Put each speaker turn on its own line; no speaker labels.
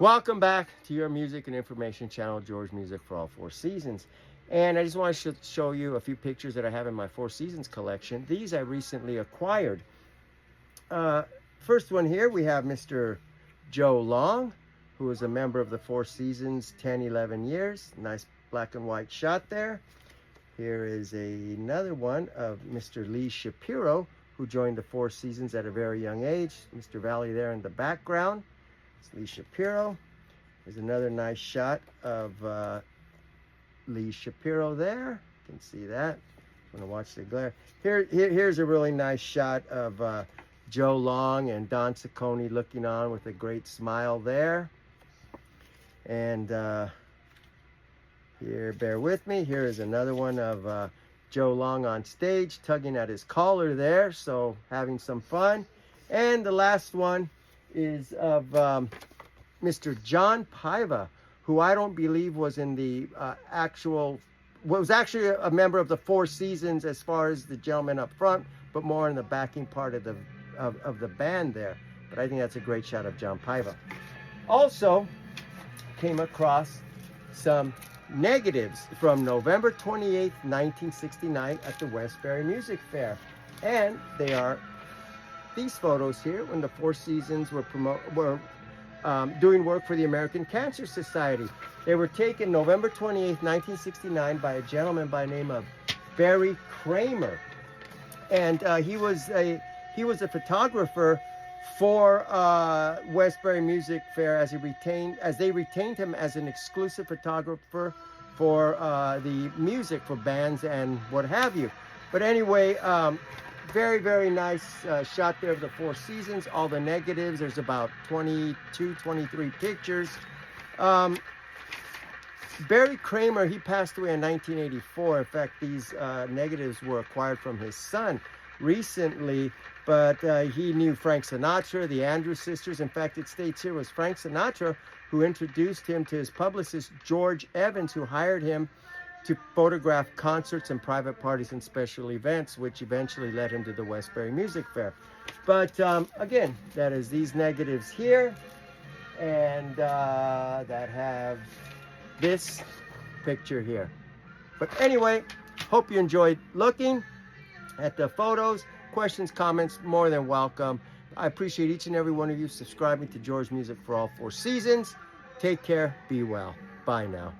Welcome back to your music and information channel, George Music for All Four Seasons. And I just want to show you a few pictures that I have in my Four Seasons collection. These I recently acquired. First one here, we have Mr. Joe Long, who is a member of the Four Seasons 10, 11 years. Nice black and white shot there. Here is another one of Mr. Lee Shapiro, who joined the Four Seasons at a very young age. Mr. Valli there in the background. Lee Shapiro. There's another nice shot of Lee Shapiro there. You can see that. I'm going to watch the glare. Here's a really nice shot of Joe Long and Don Ciccone looking on with a great smile there. And here, bear with me. Here is another one of Joe Long on stage, tugging at his collar there, so having some fun. And the last one is of Mr. John Paiva, who I don't believe was in the was actually a member of the Four Seasons as far as the gentleman up front, but more in the backing part of the band there. But I think that's a great shot of John Paiva. Also came across some negatives from November 28th, 1969 at the Westbury Music Fair. And they are these photos here when the Four Seasons were doing work for the American Cancer Society. They were taken November 28th, 1969 by a gentleman by the name of Barry Kramer. And he was a photographer for Westbury Music Fair as they retained him as an exclusive photographer for the music for bands and what have you. But anyway, very, very nice shot there of the Four Seasons. All the negatives, there's about 22, 23 pictures. Barry Kramer, he passed away in 1984. In fact, these negatives were acquired from his son recently, but he knew Frank Sinatra, the Andrews Sisters. In fact, it states here it was Frank Sinatra who introduced him to his publicist, George Evans, who hired him to photograph concerts and private parties and special events, which eventually led him to the Westbury Music Fair. But again, that is these negatives here, and that have this picture here. But anyway, hope you enjoyed looking at the photos. Questions, comments, more than welcome. I appreciate each and every one of you subscribing to George Music for All Four Seasons. Take care, be well. Bye now.